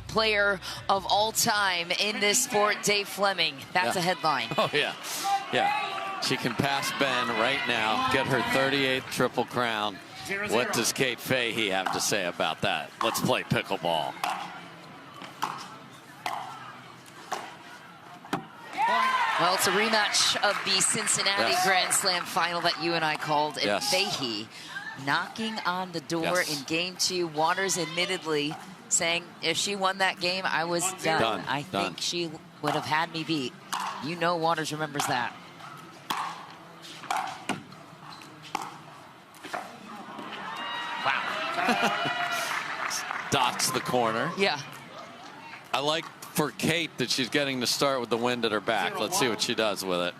player of all time in this sport, Dave Fleming. That's a headline. Oh, yeah. Yeah. She can pass Ben right now, get her 38th Triple Crown. What does Kate Fahey have to say about that? Let's play pickleball. Well, it's a rematch of the Cincinnati Grand Slam final that you and I called. And Fahey knocking on the door in game 2. Waters admittedly saying, if she won that game, I was done. I think she would have had me beat. You know Waters remembers that. Dots the corner. Yeah. I like for Kate that she's getting to start with the wind at her back. Let's see what she does with it.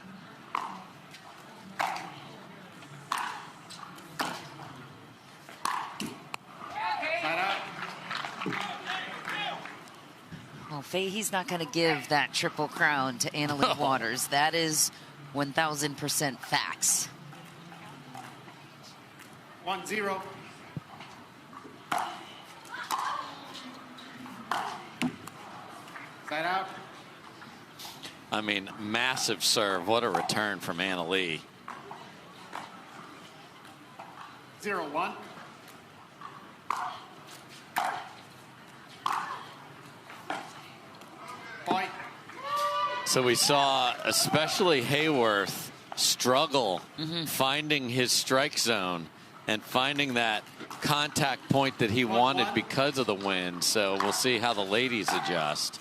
Well, Fahey's not going to give that Triple Crown to Leigh Waters. That is 1,000% facts. 1-0. Side out. I mean, massive serve. What a return from Leigh. 0-1. Point. So we saw especially Hayworth struggle finding his strike zone and finding that contact point that he wanted because of the wind. So we'll see how the ladies adjust.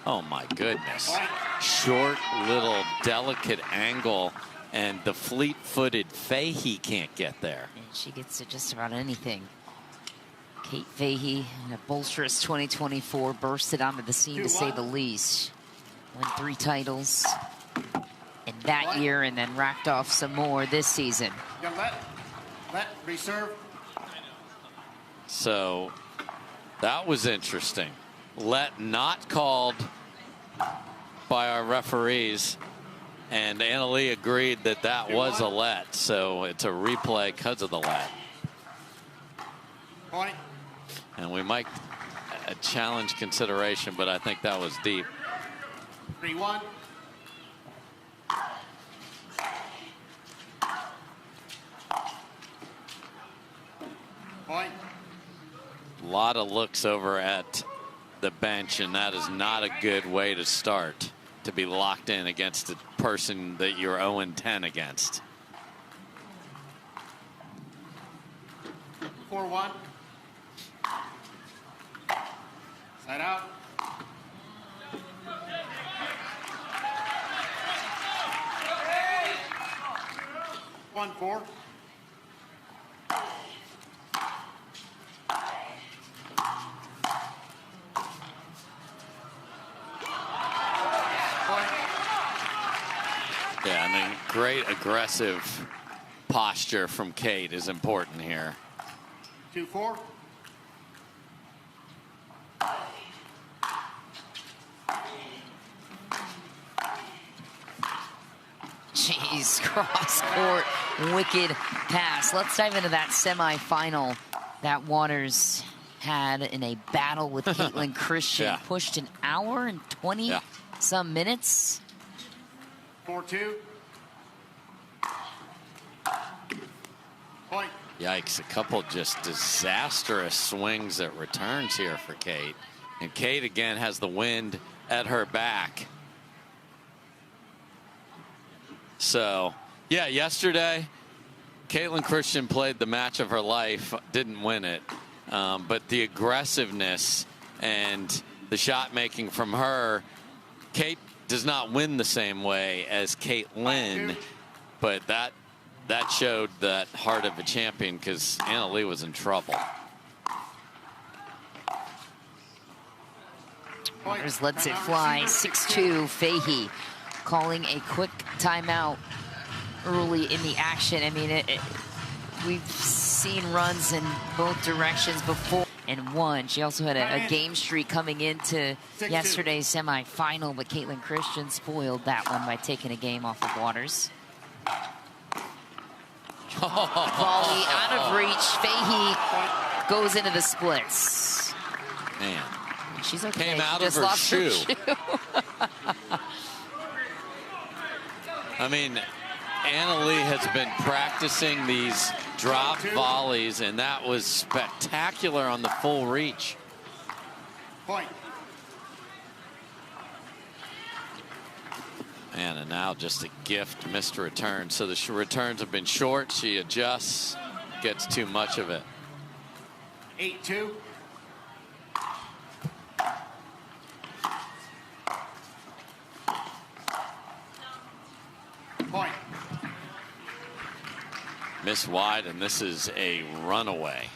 Oh my goodness. Short, little, delicate angle, and the fleet-footed Fahey can't get there. And she gets to just about anything. Kate Fahey, in a bolsterous 2024, bursted onto the scene to say the least. Won 3 titles in that year and then racked off some more this season. Let reserve. So that was interesting. Let not called by our referees, and Leigh agreed that that was a let, so it's a replay because of the let. Point. And we might challenge consideration, but I think that was deep. 3-1. Point. A lot of looks over at the bench, and that is not a good way to start, to be locked in against a person that you're 0-10 against. 4-1. Side out. One, 4. Yeah, I mean, great aggressive posture from Kate is important here. 2-4. Jeez, cross-court, wicked pass. Let's dive into that semifinal that Waters had in a battle with Caitlin Christian. Pushed an hour and 20 some minutes. 4-2. Point. Yikes, a couple just disastrous swings at returns here for Kate. And Kate again has the wind at her back. So, yeah, yesterday, Caitlin Christian played the match of her life, didn't win it. But the aggressiveness and the shot making from her, Kate does not win the same way as Caitlin, but that showed that heart of a champion, because Leigh was in trouble. Waters lets it fly. 6-2, Fahey calling a quick timeout early in the action. I mean, we've seen runs in both directions before and won. She also had a game streak coming into yesterday's semifinal, but Caitlin Christian spoiled that one by taking a game off of Waters. Volley out of reach. Fahey goes into the splits. Man. She's okay. Came out She of just her lost shoe. shoe. I mean, Anna Leigh has been practicing these drop volleys, and that was spectacular on the full reach. Point. And now just a gift, missed return. So the returns have been short. She adjusts, gets too much of it. 8-2. Point. Miss wide, and this is a runaway.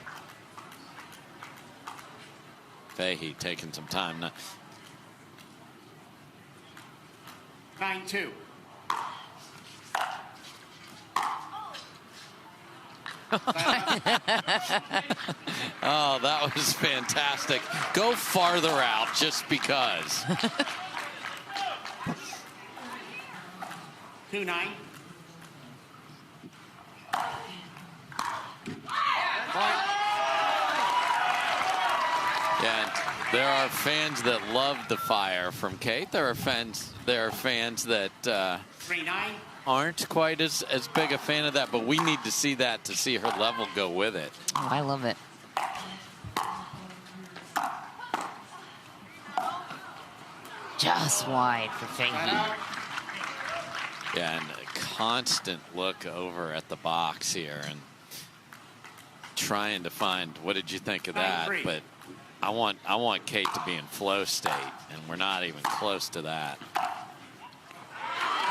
Fahey taking some time now. 9-2. Oh, that was fantastic. Go farther out just because. 2-9. Yeah, and there are fans that love the fire from Kate. There are fans that 3-9. aren't quite as big a fan of that, but we need to see that to see her level go with it. Oh, I love it. Just wide for Fahey. Yeah, and a constant look over at the box here and trying to find, what did you think of that? But I want Kate to be in flow state, and we're not even close to that.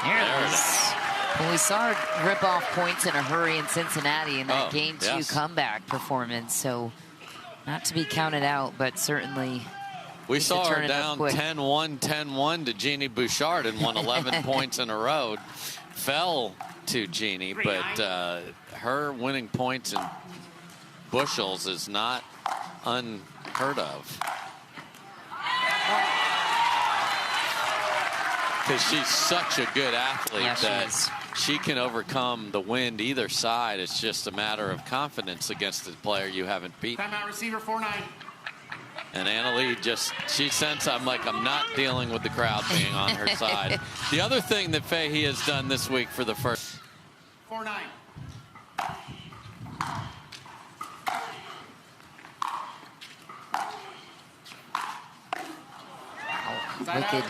There it is. Well, we saw her rip off points in a hurry in Cincinnati in that Game 2 comeback performance, so not to be counted out, but certainly we saw her down 10-1, 10-1 to Jeannie Bouchard and won 11 points in a row. Fell to Jeannie, but her winning points in bushels is not unheard of. Because she's such a good athlete that she can overcome the wind either side. It's just a matter of confidence against the player you haven't beat. Timeout receiver 4-9. And Anna Leigh she sensed I'm not dealing with the crowd being on her side. The other thing that Fahey has done this week for the first 4-9. Wicked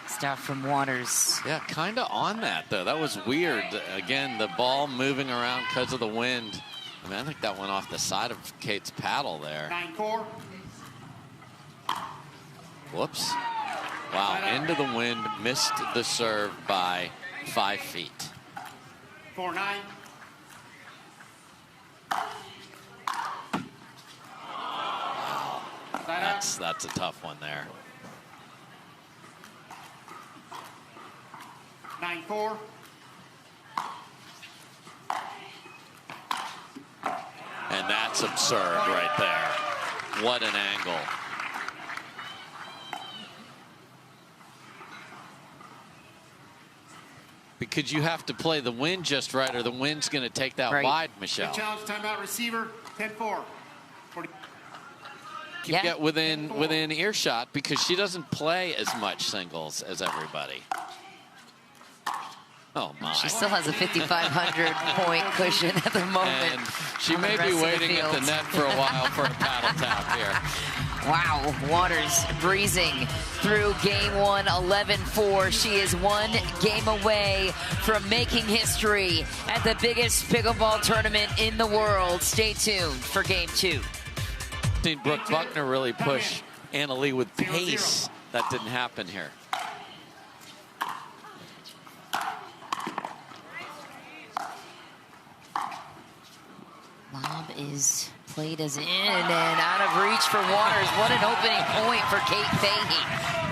stuff from Waters. Yeah, kind of on that, though. That was weird. Again, the ball moving around because of the wind. I mean, I think that went off the side of Kate's paddle there. 9-4. Whoops. Wow, into the wind, missed the serve by 5 feet. 4-9. That's a tough one there. 9-4. And that's absurd right there. What an angle. Because you have to play the wind just right, or the wind's going to take that wide, Michelle. Challenge timeout receiver 10-4. Get within earshot, because she doesn't play as much singles as everybody. Oh my. She still has a 5,500 point cushion at the moment. And she may be waiting at the net for a while for a paddle tap here. Wow, Waters breezing through game 1, 11-4. She is one game away from making history at the biggest pickleball tournament in the world. Stay tuned for game 2. Seen Brooke Buckner really push Anna Leigh with pace. That didn't happen here. Lob is played as in and out of reach for Waters. What an opening point for Kate Fahey.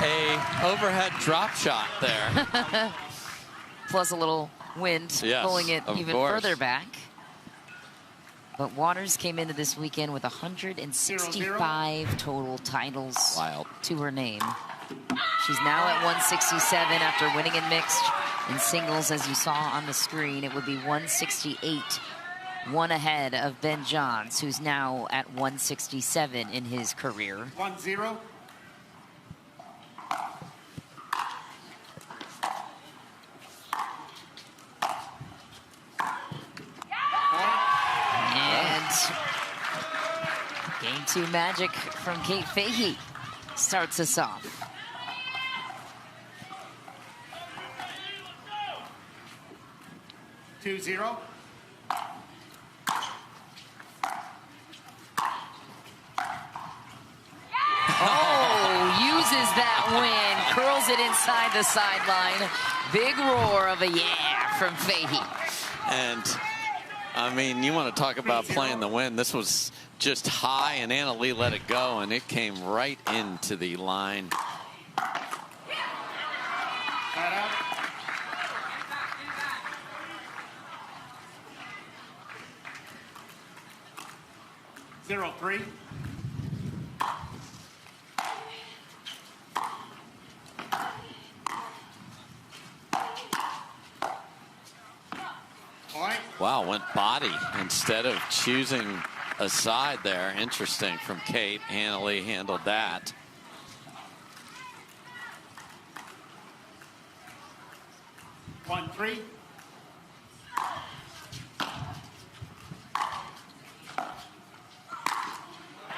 A overhead drop shot there. Plus a little wind pulling it even further back. But Waters came into this weekend with 165 total titles to her name. She's now at 167 after winning in mixed. In singles, as you saw on the screen, it would be 168 one ahead of Ben Johns, who's now at 167 in his career. 1-0. And game 2 magic from Kate Fahey starts us off. Two zero. Oh, uses that win, curls it inside the sideline. Big roar of a yeah from Fahey. And I mean, you want to talk about playing the win. This was just high, and Anna Leigh let it go, and it came right into the line. Cut out. Zero three. Point. Wow, went body instead of choosing a side there. Interesting from Kate. Anna Leigh handled that. 1-3.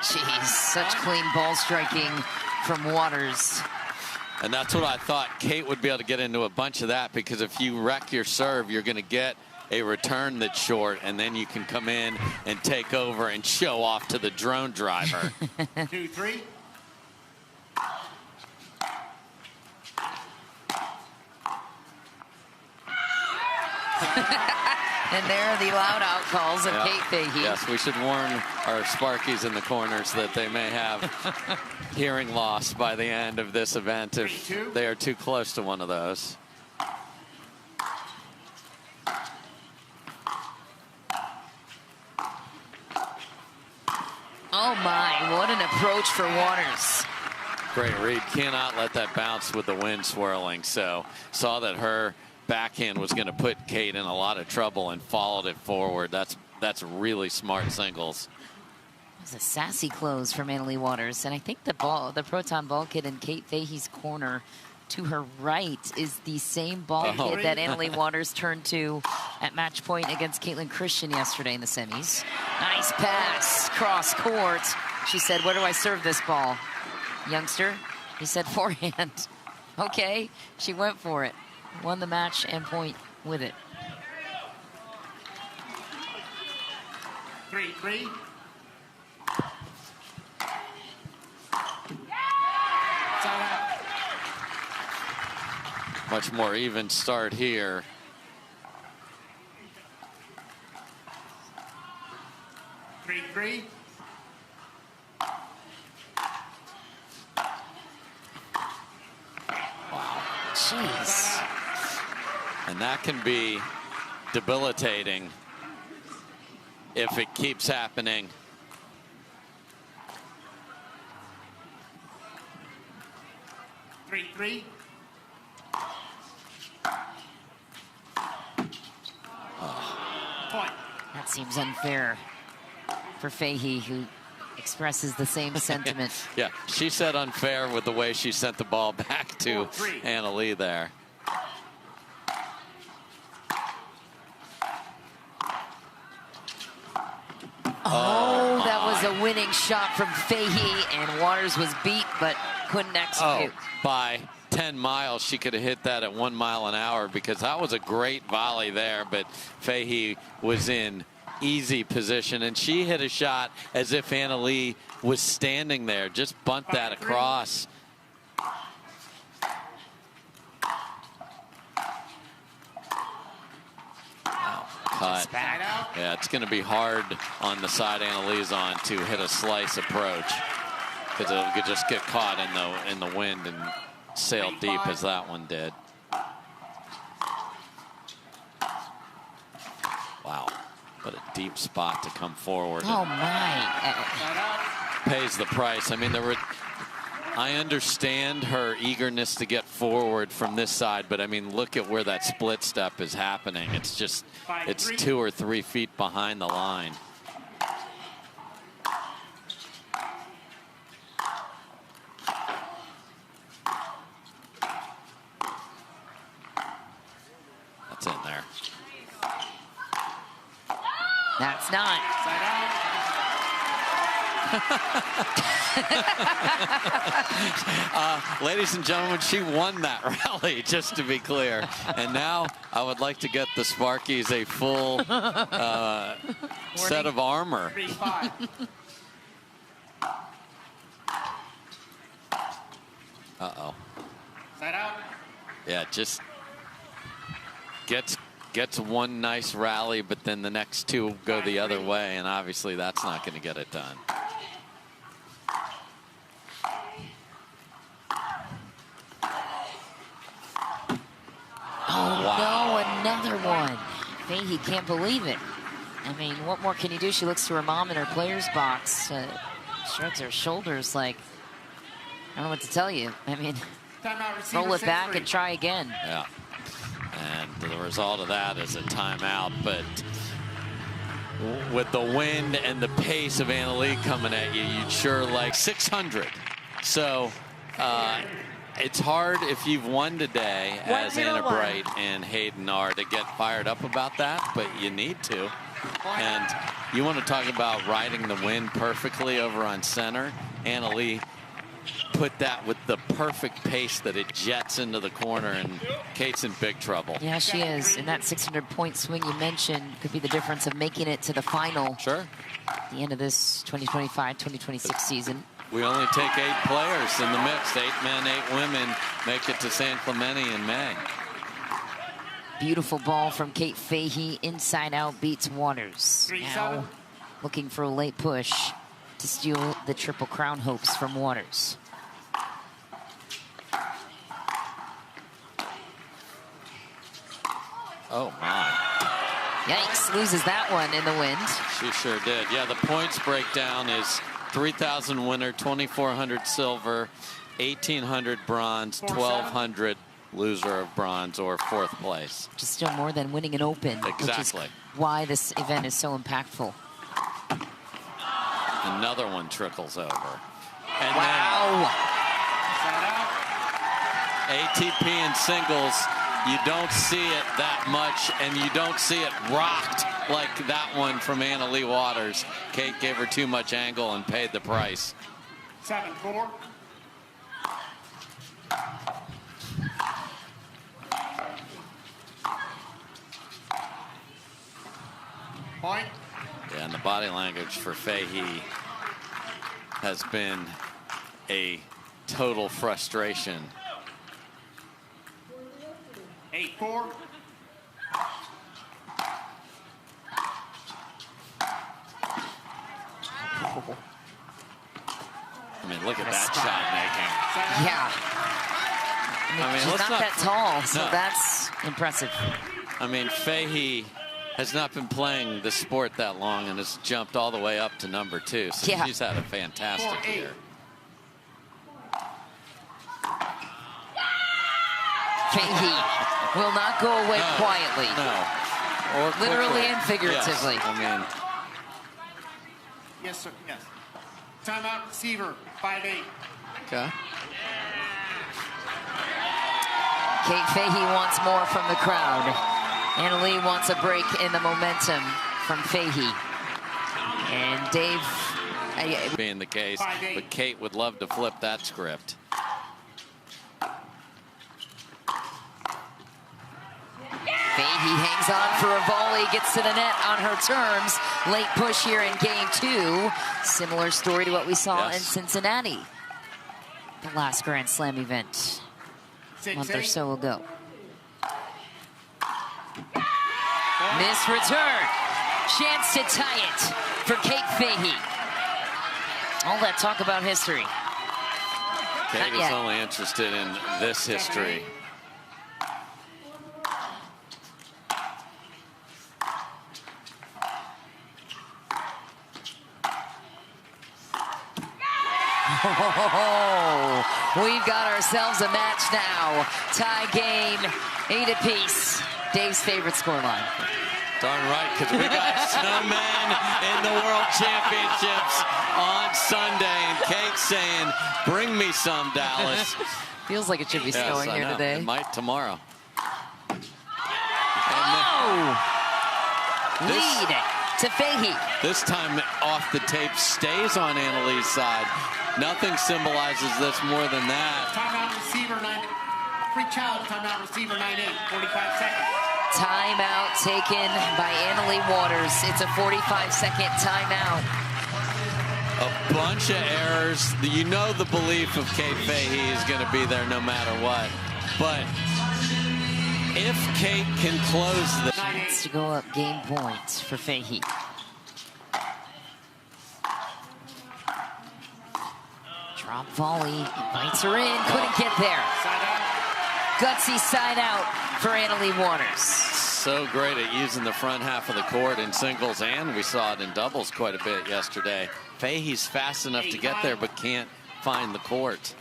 Jeez, such clean ball striking from Waters. And that's what I thought. Kate would be able to get into a bunch of that, because if you wreck your serve, you're going to get a return that's short, and then you can come in and take over and show off to the drone driver. 2-3. And there are the loud out calls of Kate Fahey. Yes, we should warn our Sparkies in the corners that they may have hearing loss by the end of this event if they are too close to one of those. Oh my, what an approach for Waters. Great read. Cannot let that bounce with the wind swirling. So saw that her backhand was going to put Kate in a lot of trouble and followed it forward. That's really smart singles. It was a sassy close from Anna Leigh Waters. And I think the proton ball kit in Kate Fahey's corner to her right is the same ball kit that Anna Leigh Waters turned to at match point against Caitlin Christian yesterday in the semis. Nice pass, cross court. She said, where do I serve this ball, youngster? He said, forehand. Okay, she went for it. Won the match and point with it. 3-3. Much more even start here. Three. Jeez. And that can be debilitating if it keeps happening. Three. Point. That seems unfair for Fahey, who expresses the same sentiment. Yeah, she said unfair with the way she sent the ball back to 4-3. Anna Leigh there. Oh, that was a winning shot from Fahey, and Waters was beat but couldn't execute. By 10 miles, she could have hit that at 1 mile an hour, because that was a great volley there, but Fahey was in easy position, and she hit a shot as if Anna Leigh was standing there. Just bunt that across. Wow, cut. Yeah, it's going to be hard on the side Anna Leigh's on to hit a slice approach, because it could just get caught in the wind and sail deep as that one did. Wow, what a deep spot to come forward. Oh my. Pays the price. I mean, I understand her eagerness to get forward from this side, but I mean, look at where that split step is happening. It's just, it's 2 or 3 feet behind the line. That's in there. That's not. Ladies and gentlemen, she won that rally, just to be clear. And now I would like to get the Sparkies a full set of armor. 3-5. Uh-oh. Side out. Yeah, just gets one nice rally, but then the next 2 go the other way, and obviously that's not going to get it done. Oh, Wow. no, another one. Fahey can't believe it. I mean, what more can you do? She looks to her mom in her player's box, shrugs her shoulders like, I don't know what to tell you. I mean, Timeout, receiver, roll it back 6-3. and try again. Yeah. And the result of that is a timeout, but with the wind and the pace of Anna Leigh coming at you, you'd sure like 600. So it's hard if you've won today, as Anna Bright and Hayden are, to get fired up about that, but you need to. And you want to talk about riding the wind perfectly over on center. Anna Leigh put that with the perfect pace that it jets into the corner, and Kate's in big trouble. Yeah, she is. And that 600-point swing you mentioned could be the difference of making it to the final. Sure. At the end of this 2025-2026 season. We only take 8 players in the mix. 8 men, 8 women make it to San Clemente in May. Beautiful ball from Kate Fahey. Inside out beats Waters. 3-7. Now looking for a late push to steal the Triple Crown hopes from Waters. Oh, my. Yikes, loses that one in the wind. She sure did. Yeah, the points breakdown is 3,000 winner, 2,400 silver, 1,800 bronze, 1,200 loser of bronze or 4th place. Just still more than winning an Open. Exactly. Which is why this event is so impactful. Another one trickles over. And Wow. Side out. then ATP and singles, you don't see it that much, and you don't see it rocked like that one from Anna Leigh Waters. Kate gave her too much angle and paid the price. 7-4. Point. Yeah, and the body language for Fahey has been a total frustration. 8-4. I mean, look at that shot making. Yeah. I mean, she's let's not that tall, so no. that's impressive. I mean, Fahey has not been playing the sport that long and has jumped all the way up to number 2. So Yeah. she's had a fantastic 4-8. year. Fahey will not go away No, quietly. No. Or Literally quickly. and figuratively. Yes, I mean, Yes, sir. Yes. Timeout, receiver. 5-8. okay. Kate Fahey wants more from the crowd. Anna Leigh wants a break in the momentum from Fahey. And Dave... Being the case, 5-8. but Kate would love to flip that script. Fahey hangs on for a volley, gets to the net on her terms. Late push here in game 2. Similar story to what we saw in Cincinnati, the last Grand Slam event a month or so ago. Miss return. Chance to tie it for Kate Fahey. All that talk about history. Kate Not is yet. only interested in this history. Oh, we've got ourselves a match now. Tie game, 8 apiece. Dave's favorite scoreline. Darn right, because we got snowmen in the World Championships on Sunday, and Kate saying, bring me some, Dallas. Feels like it should be snowing here today. It might tomorrow. Lead to Fahey. This time off the tape stays on Annalee's side. Nothing symbolizes this more than that. Timeout receiver 9. Free challenge, timeout receiver 9-8, 45 seconds. Timeout taken by Annalee Waters. It's a 45-second timeout. A bunch of errors. You know the belief of Kate Fahey is going to be there no matter what. But if Kate can close the Chance to go up game points for Fahey. Drop volley, invites her in, couldn't get there. Gutsy side out for Annalee Waters. So great at using the front half of the court in singles, and we saw it in doubles quite a bit yesterday. Fahey's fast enough to get there, but can't find the court.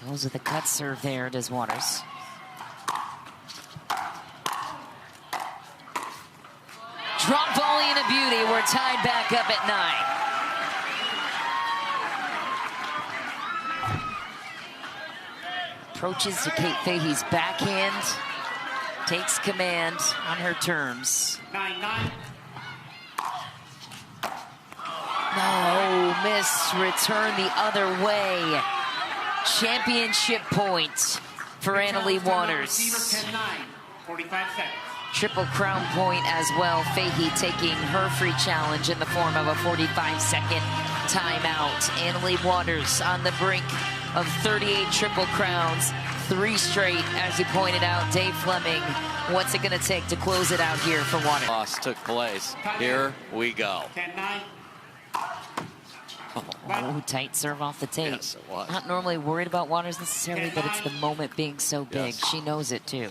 Goes with a cut serve there, does Waters. Drop volley and a beauty. We're tied back up at 9. Approaches to Kate Fahey's backhand. Takes command on her terms. 9-9. No, miss. Return the other way. Championship point for Annalee Waters. Receiver 10-9, 45 seconds. Triple crown point as well. Fahey taking her free challenge in the form of a 45-second timeout. Annalee Waters on the brink of 38 triple crowns, 3 straight, as you pointed out. Dave Fleming, what's it going to take to close it out here for Waters? Loss took place. Here we go. 10-9. Oh, tight serve off the tape. Yes, it was. Not normally worried about Waters necessarily, but it's the moment being so big. Yes. She knows it too.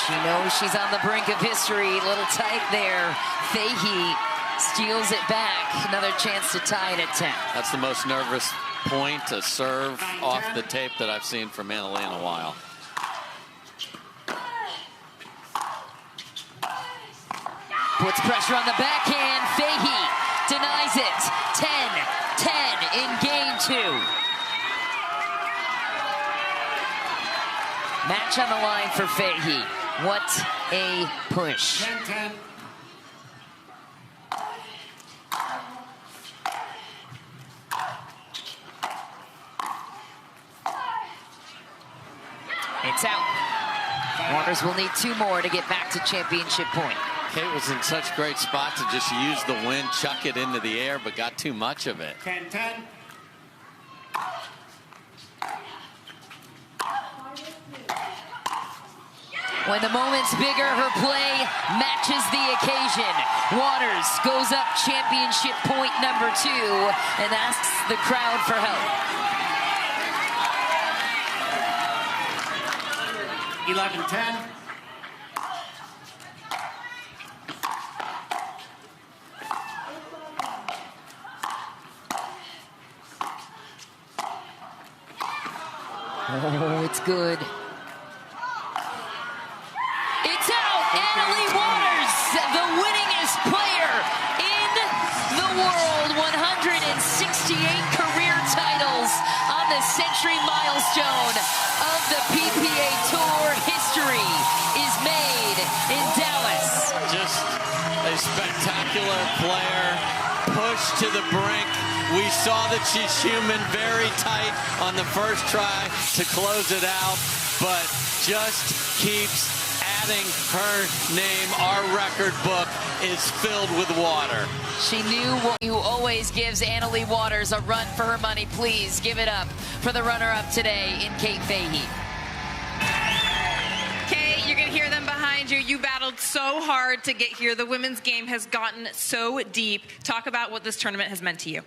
She knows she's on the brink of history. Little tight there. Fahey steals it back. Another chance to tie it at 10. That's the most nervous point to serve off the tape that I've seen from Annalee in a while. Puts pressure on the backhand. Fahey denies it. 10-10 in game 2. Match on the line for Fahey. What a push. 10-10. It's out. Waters will need 2 more to get back to championship point. Kate was in such great spot to just use the wind, chuck it into the air, but got too much of it. 10-10. When the moment's bigger, her play matches the occasion. Waters goes up championship point number 2 and asks the crowd for help. 11-10. Oh, it's good. It's out! Annalee Waters, the winningest player in the world. 168 career titles on the century milestone of the PPA Tour. History is made in Dallas. Just a spectacular player, pushed to the brink. We saw that she's human, very tight on the first try to close it out, but just keeps adding her name. Our record book is filled with water. She knew what you always gives Annalee Waters a run for her money. Please give it up for the runner-up today in Kate Fahey. Kate, you're going to hear them behind you. You battled so hard to get here. The women's game has gotten so deep. Talk about what this tournament has meant to you.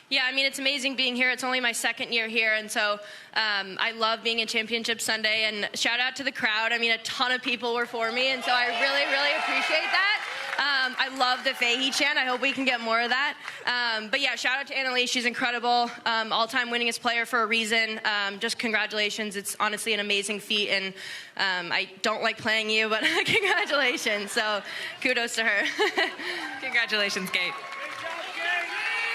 Yeah, I mean, it's amazing being here. It's only my 2nd year here, and so I love being in Championship Sunday, and shout out to the crowd. I mean, a ton of people were for me, and so I really, really appreciate that. I love the Fahey chant. I hope we can get more of that. But yeah, shout out to Anna Leigh. She's incredible. All-time winningest player for a reason. Just congratulations. It's honestly an amazing feat, and I don't like playing you, but congratulations. So kudos to her. Congratulations, Kate.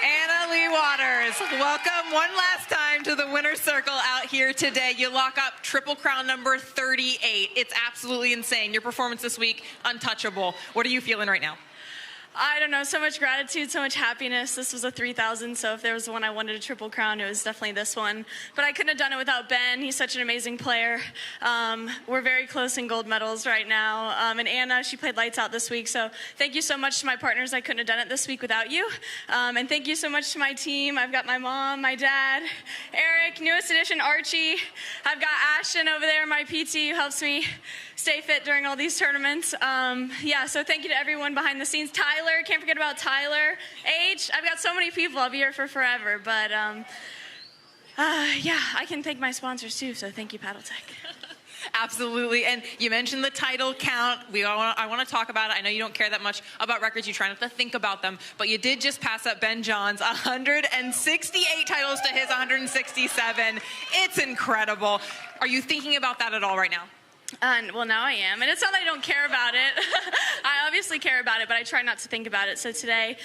Anna Leigh Waters, welcome one last time to the winner's circle out here today. You lock up Triple Crown number 38. It's absolutely insane. Your performance this week, untouchable. What are you feeling right now? I don't know, so much gratitude, so much happiness. This was a 3,000, so if there was one I wanted a Triple Crown, it was definitely this one. But I couldn't have done it without Ben. He's such an amazing player. We're very close in gold medals right now. And Anna, she played lights out this week, so thank you so much to my partners. I couldn't have done it this week without you. And thank you so much to my team. I've got my mom, my dad, Eric, newest addition, Archie. I've got Ashton over there, my PT, who helps me stay fit during all these tournaments. Yeah, so thank you to everyone behind the scenes. Tyler, can't forget about Tyler. H, I've got so many people. I'll be here for forever. But yeah, I can thank my sponsors too, so thank you, PaddleTech. Absolutely. And you mentioned the title count. I want to talk about it. I know you don't care that much about records. You try not to think about them. But you did just pass up Ben John's 168 titles to his 167. It's incredible. Are you thinking about that at all right now? Well, now I am. And it's not that I don't care about it. I obviously care about it, but I try not to think about it. So today,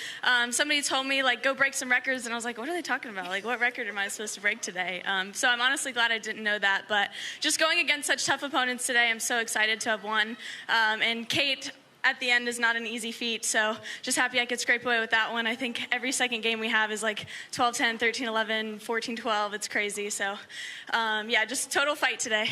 somebody told me, like, go break some records. And I was like, what are they talking about? Like, what record am I supposed to break today? So I'm honestly glad I didn't know that. But just going against such tough opponents today, I'm so excited to have won. And Kate, at the end, is not an easy feat. So just happy I could scrape away with that one. I think every second game we have is like 12-10, 13-11, 14-12. It's crazy. So, yeah, just total fight today.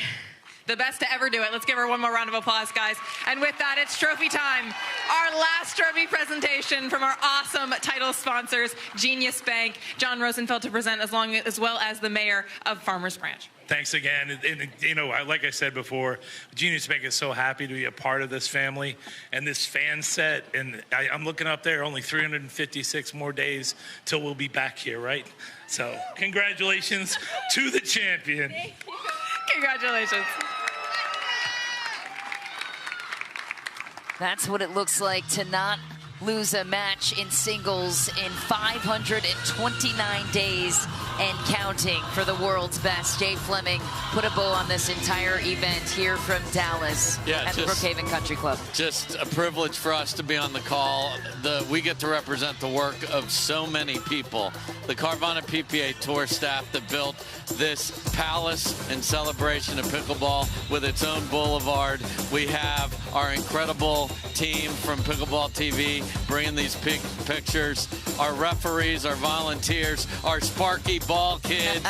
The best to ever do it. Let's give her one more round of applause, guys. And with that, it's trophy time. Our last trophy presentation from our awesome title sponsors, Jenius Bank. John Rosenfeld to present, as well as the mayor of Farmers Branch. Thanks again. And, you know, like I said before, Jenius Bank is so happy to be a part of this family and this fan set. And I'm looking up there, only 356 more days till we'll be back here, right? So congratulations to the champion. Congratulations. That's what it looks like to not lose a match in singles in 529 days and counting for the world's best. Jay Fleming put a bow on this entire event here from Dallas at the Brookhaven Country Club. Just a privilege for us to be on the call. We get to represent the work of so many people. The Carvana PPA Tour staff that built this palace in celebration of pickleball with its own boulevard. We have our incredible team from Pickleball TV bringing these pictures, our referees, our volunteers, our Sparky Ball kids,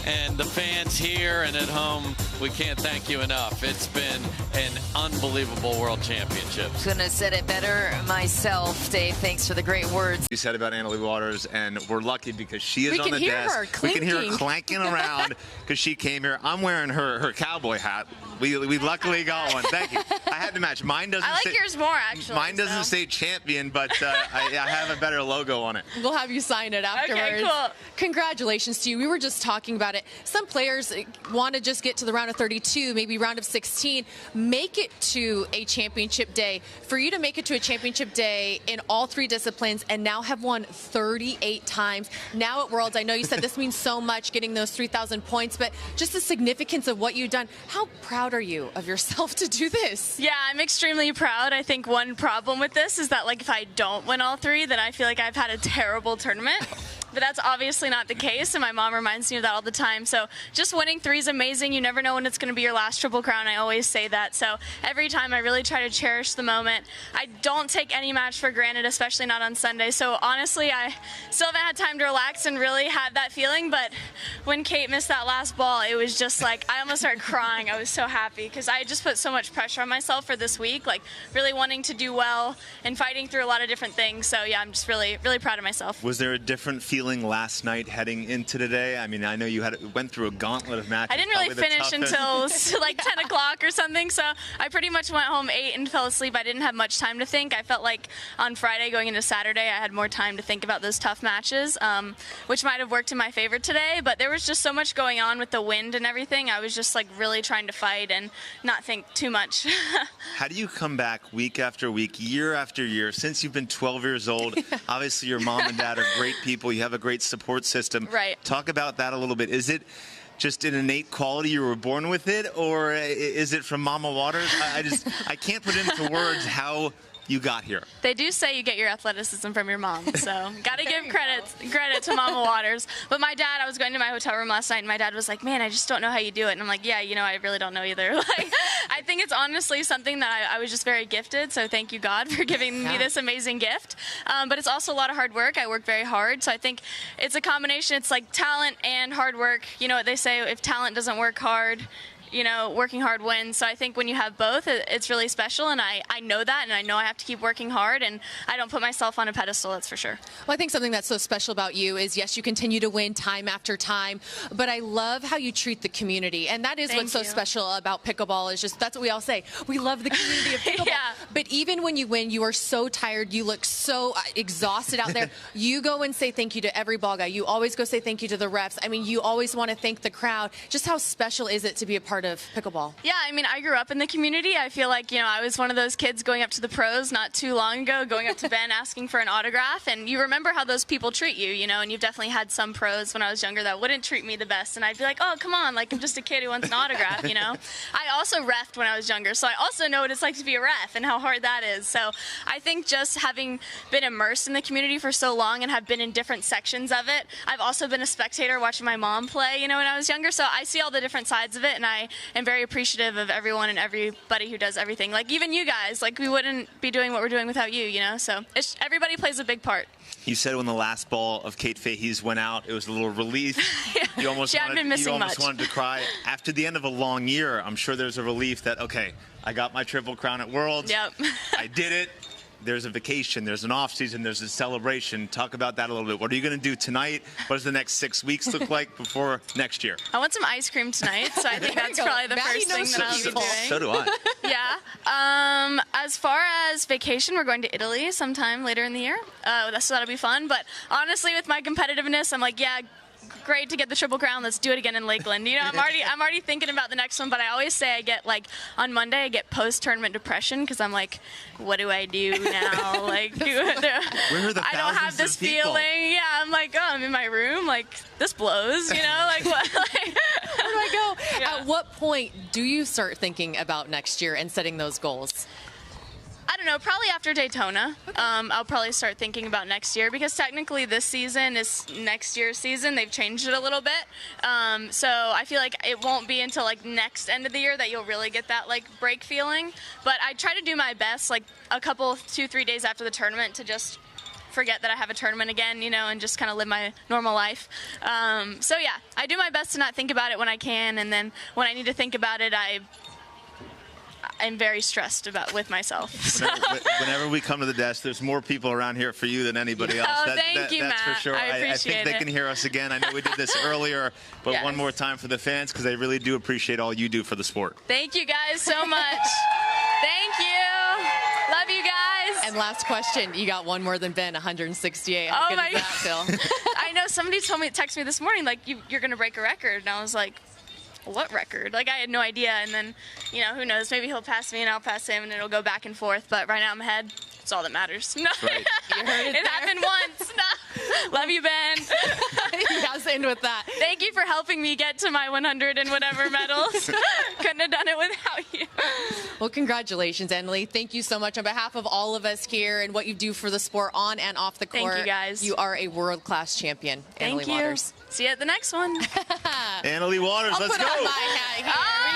and the fans here and at home. We can't thank you enough. It's been an unbelievable World Championship. Couldn't have said it better myself. Dave, thanks for the great words. You said about Anna Leigh Waters, and we're lucky because she is on the desk. We can hear her clanking around because she came here. I'm wearing her cowboy hat. We luckily got one. Thank you. I had to match. Mine doesn't. I like yours more, actually. Mine doesn't say champion, but I have a better logo on it. We'll have you sign it afterwards. Okay, cool. Congratulations to you. We were just talking about it. Some players want to just get to the round of 32, maybe round of 16, make it to a championship day. For you to make it to a championship day in all three disciplines and now have won 38 times. Now at Worlds, I know you said this means so much, getting those 3,000 points, but just the significance of what you've done. How proud are you of yourself to do this? Yeah, I'm extremely proud. I think one problem with this is that, like, if I don't win all three, then I feel like I've had a terrible tournament. But that's obviously not the case, and my mom reminds me of that all the time. So just winning three is amazing. You never know when it's going to be your last Triple Crown. I always say that. So every time I really try to cherish the moment. I don't take any match for granted, especially not on Sunday. So honestly, I still haven't had time to relax and really have that feeling. But when Kate missed that last ball, it was just like I almost started crying. I was so happy because I just put so much pressure on myself for this week, like really wanting to do well and fighting through a lot of different things. So yeah, I'm just really, really proud of myself. Was there a different feeling feeling last night heading into today? I mean, I know you went through a gauntlet of matches. I didn't really finish until like 10 o'clock or something, so I pretty much went home, ate, and fell asleep. I didn't have much time to think. I felt like on Friday going into Saturday, I had more time to think about those tough matches, which might have worked in my favor today, but there was just so much going on with the wind and everything. I was just like really trying to fight and not think too much. How do you come back week after week, year after year, since you've been 12 years old? Obviously, your mom and dad are great people. You have a great support system. Right. Talk about that a little bit. Is it just an innate quality, you were born with it, or is it from Mama Waters? I can't put into words how you got here. They do say you get your athleticism from your mom, so got to give credit to Mama Waters. But my dad, I was going to my hotel room last night, and my dad was like, man, I just don't know how you do it. And I'm like, yeah, I really don't know either. Like, I think it's honestly something that I was just very gifted, so thank you, God, for giving me this amazing gift. But it's also a lot of hard work. I work very hard, so I think it's a combination. It's like talent and hard work. You know what they say, if talent doesn't work hard, working hard wins. So I think when you have both, it's really special, and I know that, and I know I have to keep working hard, and I don't put myself on a pedestal, that's for sure. Well, I think something that's so special about you is, yes, you continue to win time after time, but I love how you treat the community, and that is what's so special about pickleball, is just, that's what we all say. We love the community of pickleball. But even when you win, you are so tired, you look so exhausted out there. You go and say thank you to every ball guy. You always go say thank you to the refs. I mean, you always want to thank the crowd. Just how special is it to be a part of pickleball? Yeah, I mean, I grew up in the community. I feel like, I was one of those kids going up to the pros not too long ago, going up to Ben asking for an autograph, and you remember how those people treat you, and you've definitely had some pros when I was younger that wouldn't treat me the best, and I'd be like, oh, come on, like, I'm just a kid who wants an autograph, I also reffed when I was younger, so I also know what it's like to be a ref and how hard that is. So I think just having been immersed in the community for so long and have been in different sections of it, I've also been a spectator watching my mom play, when I was younger, so I see all the different sides of it, and I am very appreciative of everyone and everybody who does everything. Like, even you guys, like, we wouldn't be doing what we're doing without you, so everybody plays a big part. You said when the last ball of Kate Fahey's went out, it was a little relief. You almost wanted to cry. After the end of a long year, I'm sure there's a relief that, okay, I got my Triple Crown at Worlds. Yep. I did it. There's a vacation, there's an off season, there's a celebration. Talk about that a little bit. What are you going to do tonight? What does the next 6 weeks look like before next year? I want some ice cream tonight, so I think that's probably the first thing that I'll be doing. So do I. Yeah. As far as vacation, we're going to Italy sometime later in the year. So that'll be fun. But honestly, with my competitiveness, I'm like, yeah, great to get the Triple Crown. Let's do it again in Lakeland. I'm already thinking about the next one, but I always say I get, like, on Monday I get post-tournament depression because I'm like, what do I do now? Like, I don't have this feeling. Yeah, I'm like, oh, I'm in my room. Like, this blows, like, what? Like, where do I go? Yeah. At what point do you start thinking about next year and setting those goals? I don't know, probably after Daytona. Okay. I'll probably start thinking about next year because technically this season is next year's season. They've changed it a little bit. So I feel like it won't be until like next end of the year that you'll really get that like break feeling. But I try to do my best like a couple, 2-3 days after the tournament to just forget that I have a tournament again, and just kind of live my normal life. So yeah, I do my best to not think about it when I can. And then when I need to think about it, I'm very stressed with myself. Whenever we come to the desk, there's more people around here for you than anybody else. Oh, thank you, that's Matt. for sure. I appreciate I think they can hear us again. I know we did this earlier, but yes. One more time for the fans because they really do appreciate all you do for the sport. Thank you guys so much. Thank you. Love you guys. And last question, you got one more than Ben, 168. How good does that feel? I know somebody texted me this morning, like, you're going to break a record. And I was like, what record? Like, I had no idea. And then, who knows? Maybe he'll pass me and I'll pass him and it'll go back and forth. But right now I'm ahead. It's all that matters. No. Right. You heard it happened once. No. Love you, Ben. He has to end with that. Thank you for helping me get to my 100 and whatever medals. Couldn't have done it without you. Well, congratulations, Leigh. Thank you so much on behalf of all of us here and what you do for the sport on and off the court. Thank you, guys. You are a world-class champion, Thank Leigh you. Waters. See you at the next one. Leigh Waters, let's go. I'll put on my hat here.